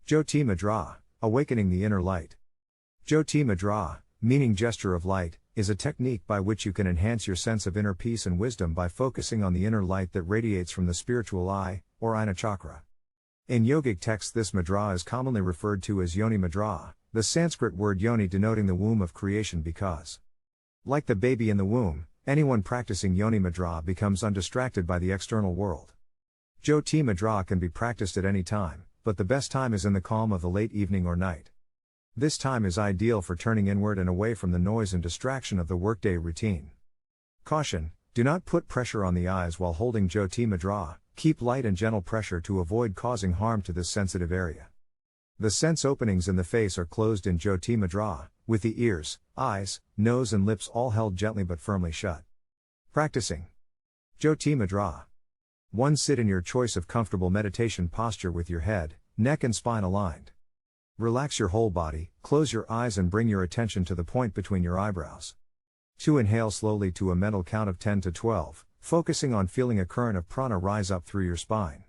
Jyoti Mudra, awakening the inner light. Jyoti Mudra, meaning gesture of light, is a technique by which you can enhance your sense of inner peace and wisdom by focusing on the inner light that radiates from the spiritual eye, or ajna chakra. In yogic texts, this mudra is commonly referred to as Yoni Mudra, the Sanskrit word yoni denoting the womb of creation because, like the baby in the womb, anyone practicing Yoni Mudra becomes undistracted by the external world. Jyoti Mudra can be practiced at any time, but the best time is in the calm of the late evening or night. This time is ideal for turning inward and away from the noise and distraction of the workday routine. Caution: do not put pressure on the eyes while holding Jyoti Mudra, keep light and gentle pressure to avoid causing harm to this sensitive area. The sense openings in the face are closed in Jyoti Mudra, with the ears, eyes, nose and lips all held gently but firmly shut. Practising Jyoti Mudra. 1. Sit in your choice of comfortable meditation posture with your head, neck and spine aligned. Relax your whole body, close your eyes and bring your attention to the point between your eyebrows. 2. Inhale slowly to a mental count of 10 to 12, focusing on feeling a current of prana rise up through your spine.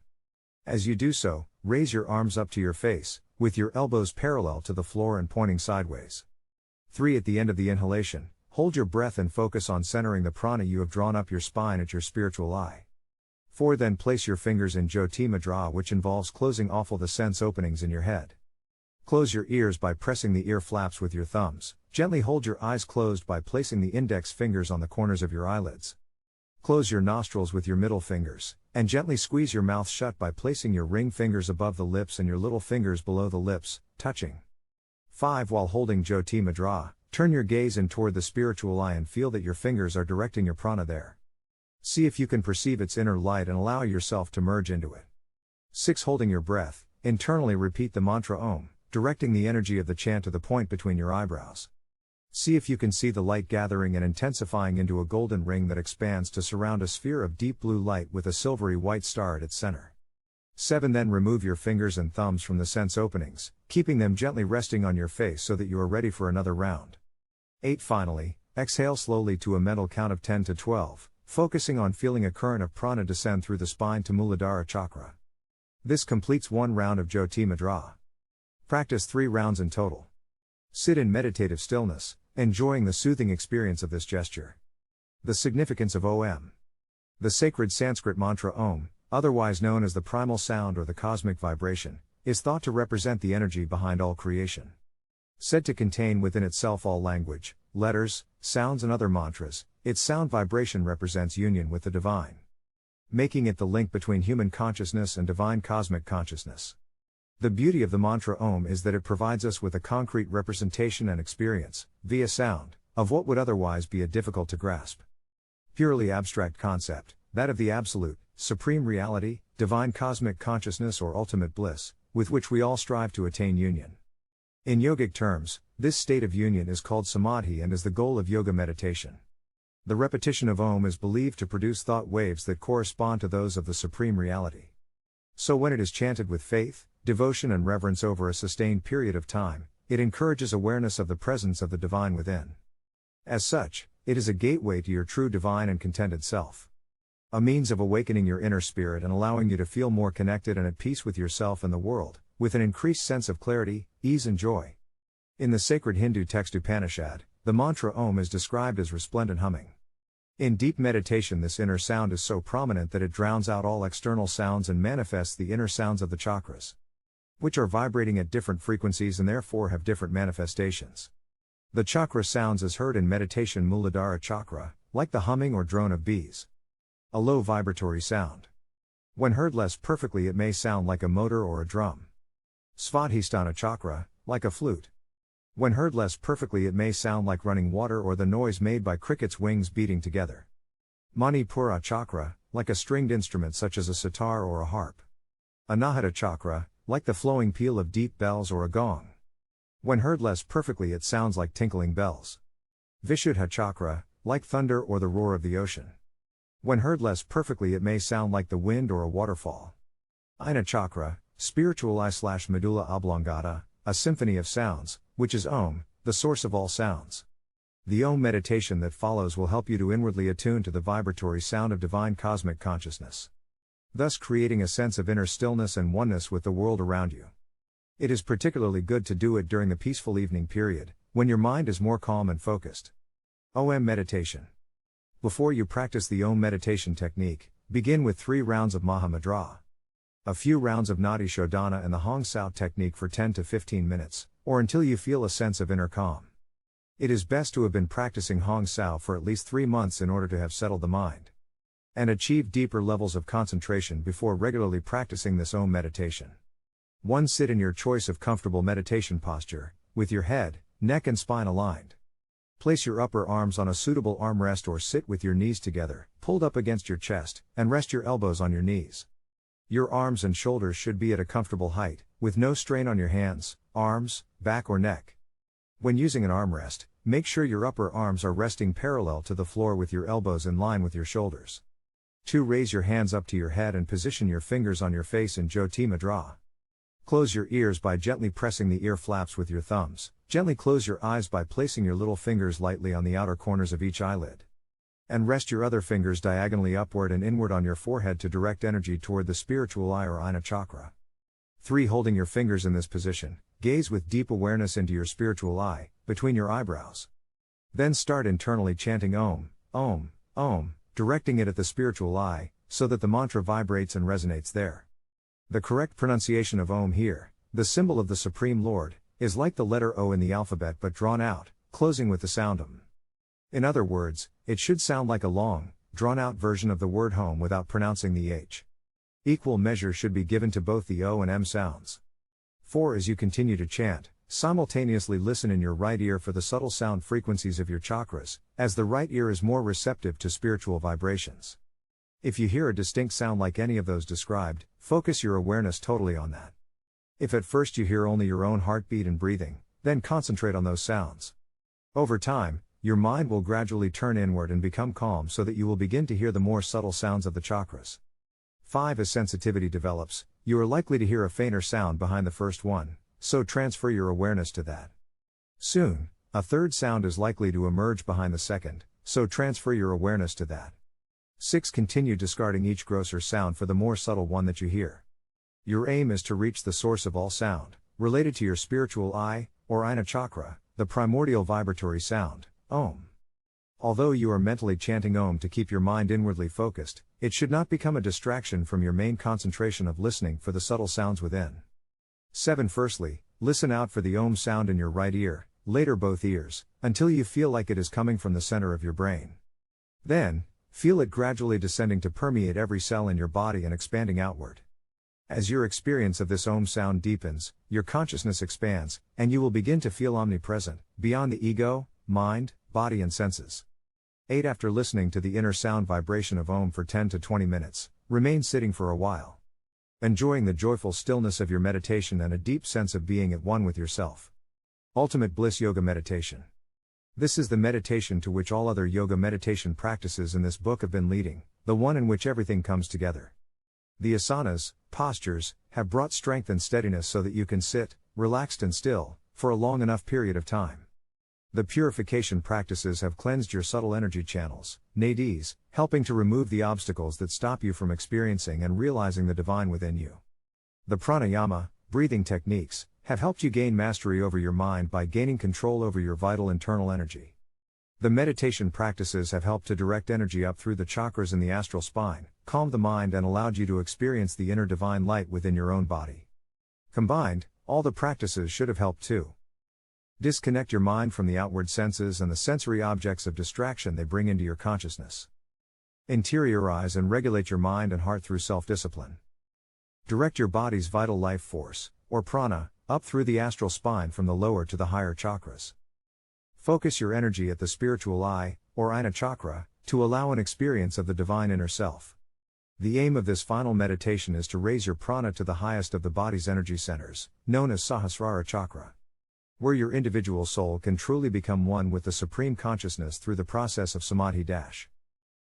As you do so, raise your arms up to your face, with your elbows parallel to the floor and pointing sideways. 3. At the end of the inhalation, hold your breath and focus on centering the prana you have drawn up your spine at your spiritual eye. 4. Then place your fingers in Jyoti Mudra, which involves closing offall the sense openings in your head. Close your ears by pressing the ear flaps with your thumbs, gently hold your eyes closed by placing the index fingers on the corners of your eyelids. Close your nostrils with your middle fingers, and gently squeeze your mouth shut by placing your ring fingers above the lips and your little fingers below the lips, touching. 5. While holding Jyoti Mudra, turn your gaze in toward the spiritual eye and feel that your fingers are directing your prana there. See if you can perceive its inner light and allow yourself to merge into it. 6. Holding your breath, internally repeat the mantra Om, directing the energy of the chant to the point between your eyebrows. See if you can see the light gathering and intensifying into a golden ring that expands to surround a sphere of deep blue light with a silvery white star at its center. 7. Then remove your fingers and thumbs from the sense openings, keeping them gently resting on your face so that you are ready for another round. 8. Finally, exhale slowly to a mental count of 10 to 12, focusing on feeling a current of prana descend through the spine to Muladhara chakra. This completes one round of Jyoti Mudra. Practice 3 rounds in total. Sit in meditative stillness, enjoying the soothing experience of this gesture. The significance of Om. The sacred Sanskrit mantra Om, otherwise known as the primal sound or the cosmic vibration, is thought to represent the energy behind all creation. Said to contain within itself all language, letters, sounds and other mantras, its sound vibration represents union with the divine, making it the link between human consciousness and divine cosmic consciousness. The beauty of the mantra Om is that it provides us with a concrete representation and experience, via sound, of what would otherwise be a difficult to grasp, purely abstract concept, that of the absolute, supreme reality, divine cosmic consciousness or ultimate bliss, with which we all strive to attain union. In yogic terms, this state of union is called samadhi and is the goal of yoga meditation. The repetition of Om is believed to produce thought waves that correspond to those of the supreme reality. So when it is chanted with faith, devotion and reverence over a sustained period of time, it encourages awareness of the presence of the divine within. As such, it is a gateway to your true divine and contented self. A means of awakening your inner spirit and allowing you to feel more connected and at peace with yourself and the world, with an increased sense of clarity, ease and joy. In the sacred Hindu text Upanishad, the mantra Om is described as resplendent humming. In deep meditation, this inner sound is so prominent that it drowns out all external sounds and manifests the inner sounds of the chakras, which are vibrating at different frequencies and therefore have different manifestations. The chakra sounds as heard in meditation Muladhara chakra, like the humming or drone of bees. A low vibratory sound. When heard less perfectly, it may sound like a motor or a drum. Svadhisthana chakra, like a flute. When heard less perfectly, it may sound like running water or the noise made by crickets' wings beating together. Manipura chakra, like a stringed instrument such as a sitar or a harp. Anahata chakra, like the flowing peal of deep bells or a gong. When heard less perfectly, it sounds like tinkling bells. Vishuddha chakra, like thunder or the roar of the ocean. When heard less perfectly, it may sound like the wind or a waterfall. Ajna chakra, spiritual eye/medulla oblongata, a symphony of sounds, which is Om, the source of all sounds. The Om meditation that follows will help you to inwardly attune to the vibratory sound of divine cosmic consciousness, thus creating a sense of inner stillness and oneness with the world around you. It is particularly good to do it during the peaceful evening period, when your mind is more calm and focused. OM meditation. Before you practice the OM meditation technique, begin with 3 rounds of Maha Mudra. A few rounds of Nadi Shodhana and the Hong Sao technique for 10 to 15 minutes, or until you feel a sense of inner calm. It is best to have been practicing Hong Sao for at least 3 months in order to have settled the mind and achieve deeper levels of concentration before regularly practicing this OM meditation. 1. Sit in your choice of comfortable meditation posture, with your head, neck and spine aligned. Place your upper arms on a suitable armrest or sit with your knees together, pulled up against your chest, and rest your elbows on your knees. Your arms and shoulders should be at a comfortable height, with no strain on your hands, arms, back or neck. When using an armrest, make sure your upper arms are resting parallel to the floor with your elbows in line with your shoulders. 2. Raise your hands up to your head and position your fingers on your face in Jyoti Mudra. Close your ears by gently pressing the ear flaps with your thumbs. Gently close your eyes by placing your little fingers lightly on the outer corners of each eyelid. And rest your other fingers diagonally upward and inward on your forehead to direct energy toward the spiritual eye or ajna chakra. 3. Holding your fingers in this position, gaze with deep awareness into your spiritual eye, between your eyebrows. Then start internally chanting Om, Om, Om, directing it at the spiritual eye, so that the mantra vibrates and resonates there. The correct pronunciation of Om here, the symbol of the Supreme Lord, is like the letter O in the alphabet but drawn out, closing with the sound Om. In other words, it should sound like a long, drawn-out version of the word home without pronouncing the H. Equal measure should be given to both the O and M sounds. 4. As you continue to chant, simultaneously listen in your right ear for the subtle sound frequencies of your chakras, as the right ear is more receptive to spiritual vibrations. If you hear a distinct sound like any of those described, focus your awareness totally on that. If at first you hear only your own heartbeat and breathing, then concentrate on those sounds. Over time, your mind will gradually turn inward and become calm so that you will begin to hear the more subtle sounds of the chakras. 5. As sensitivity develops, you are likely to hear a fainter sound behind the first one, so transfer your awareness to that. Soon, a third sound is likely to emerge behind the second, so transfer your awareness to that. 6. Continue discarding each grosser sound for the more subtle one that you hear. Your aim is to reach the source of all sound, related to your spiritual eye, or ajna chakra, the primordial vibratory sound, Om. Although you are mentally chanting Om to keep your mind inwardly focused, it should not become a distraction from your main concentration of listening for the subtle sounds within. 7. Firstly, listen out for the Om sound in your right ear, later both ears, until you feel like it is coming from the center of your brain. Then, feel it gradually descending to permeate every cell in your body and expanding outward. As your experience of this Om sound deepens, your consciousness expands, and you will begin to feel omnipresent, beyond the ego, mind, body and senses. 8. After listening to the inner sound vibration of Om for 10 to 20 minutes, remain sitting for a while, enjoying the joyful stillness of your meditation and a deep sense of being at one with yourself. Ultimate Bliss Yoga Meditation. This is the meditation to which all other yoga meditation practices in this book have been leading, the one in which everything comes together. The asanas, postures, have brought strength and steadiness so that you can sit, relaxed and still, for a long enough period of time. The purification practices have cleansed your subtle energy channels, nadis, helping to remove the obstacles that stop you from experiencing and realizing the divine within you. The pranayama, breathing techniques, have helped you gain mastery over your mind by gaining control over your vital internal energy. The meditation practices have helped to direct energy up through the chakras in the astral spine, calmed the mind and allowed you to experience the inner divine light within your own body. Combined, all the practices should have helped too. Disconnect your mind from the outward senses and the sensory objects of distraction they bring into your consciousness. Interiorize and regulate your mind and heart through self-discipline. Direct your body's vital life force, or prana, up through the astral spine from the lower to the higher chakras. Focus your energy at the spiritual eye, or ajna chakra, to allow an experience of the divine inner self. The aim of this final meditation is to raise your prana to the highest of the body's energy centers, known as sahasrara chakra, where your individual soul can truly become one with the supreme consciousness through the process of samadhi.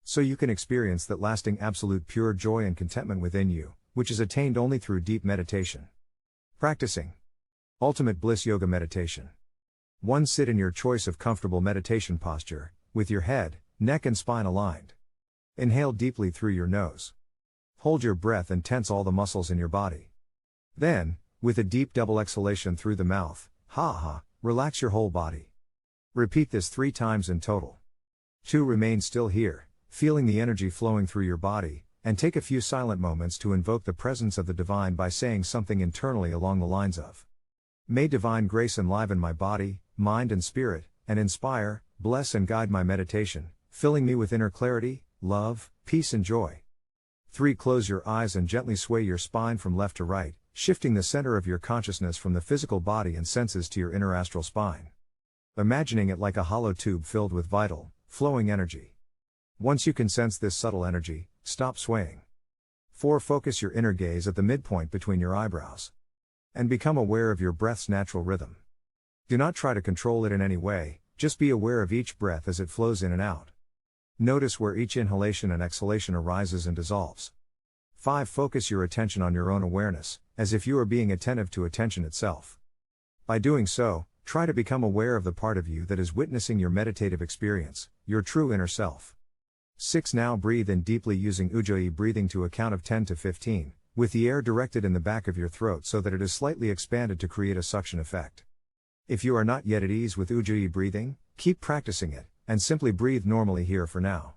So you can experience that lasting absolute pure joy and contentment within you, which is attained only through deep meditation. Practising. Ultimate Bliss Yoga Meditation. 1. Sit in your choice of comfortable meditation posture, with your head, neck and spine aligned. Inhale deeply through your nose. Hold your breath and tense all the muscles in your body. Then, with a deep double exhalation through the mouth, ha ha, relax your whole body. Repeat this 3 times in total. 2. Remain still here, feeling the energy flowing through your body, and take a few silent moments to invoke the presence of the divine by saying something internally along the lines of, "May divine grace enliven my body, mind and spirit, and inspire, bless and guide my meditation, filling me with inner clarity, love, peace and joy." 3. Close your eyes and gently sway your spine from left to right, shifting the center of your consciousness from the physical body and senses to your inner astral spine. Imagining it like a hollow tube filled with vital, flowing energy. Once you can sense this subtle energy, stop swaying. 4. Focus your inner gaze at the midpoint between your eyebrows. And become aware of your breath's natural rhythm. Do not try to control it in any way, just be aware of each breath as it flows in and out. Notice where each inhalation and exhalation arises and dissolves. 5. Focus your attention on your own awareness, as if you are being attentive to attention itself. By doing so, try to become aware of the part of you that is witnessing your meditative experience, your true inner self. 6. Now breathe in deeply using ujjayi breathing to a count of 10 to 15, with the air directed in the back of your throat so that it is slightly expanded to create a suction effect. If you are not yet at ease with ujjayi breathing, keep practicing it, and simply breathe normally here for now.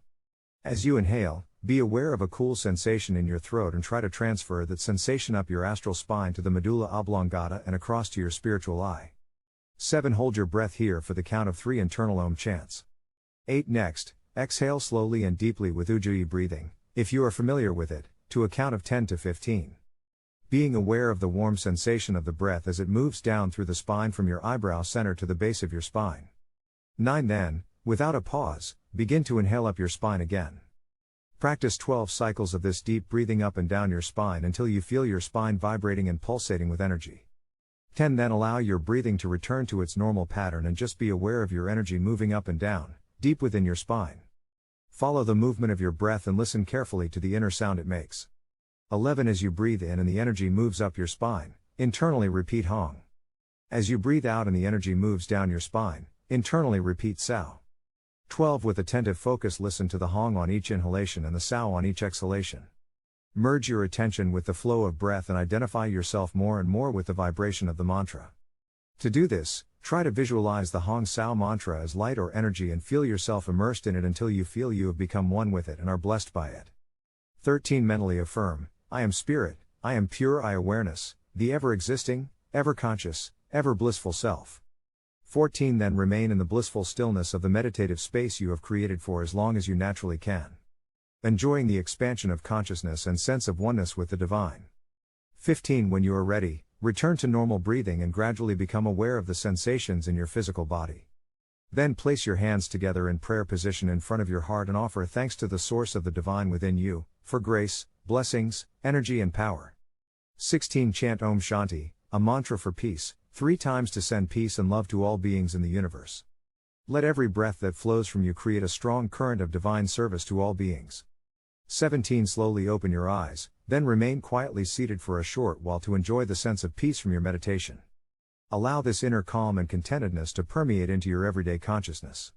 As you inhale, be aware of a cool sensation in your throat and try to transfer that sensation up your astral spine to the medulla oblongata and across to your spiritual eye. 7. Hold your breath here for the count of 3 internal Om chants. 8. Next, exhale slowly and deeply with ujjayi breathing, if you are familiar with it, to a count of 10 to 15. Being aware of the warm sensation of the breath as it moves down through the spine from your eyebrow center to the base of your spine. 9. Then, without a pause, begin to inhale up your spine again. Practice 12 cycles of this deep breathing up and down your spine until you feel your spine vibrating and pulsating with energy. 10. Then allow your breathing to return to its normal pattern and just be aware of your energy moving up and down, deep within your spine. Follow the movement of your breath and listen carefully to the inner sound it makes. 11. As you breathe in and the energy moves up your spine, internally repeat Hong. As you breathe out and the energy moves down your spine, internally repeat Sao. 12. With attentive focus listen to the Hong on each inhalation and the Sao on each exhalation. Merge your attention with the flow of breath and identify yourself more and more with the vibration of the mantra. To do this, try to visualize the Hong Sao mantra as light or energy and feel yourself immersed in it until you feel you have become one with it and are blessed by it. 13. Mentally affirm, I am spirit, I am pure I awareness, the ever-existing, ever-conscious, ever-blissful self. 14. Then remain in the blissful stillness of the meditative space you have created for as long as you naturally can. Enjoying the expansion of consciousness and sense of oneness with the divine. 15. When you are ready, return to normal breathing and gradually become aware of the sensations in your physical body. Then place your hands together in prayer position in front of your heart and offer thanks to the source of the divine within you, for grace, blessings, energy and power. 16. Chant Om Shanti, a mantra for peace, 3 times to send peace and love to all beings in the universe. Let every breath that flows from you create a strong current of divine service to all beings. 17. Slowly open your eyes, then remain quietly seated for a short while to enjoy the sense of peace from your meditation. Allow this inner calm and contentedness to permeate into your everyday consciousness.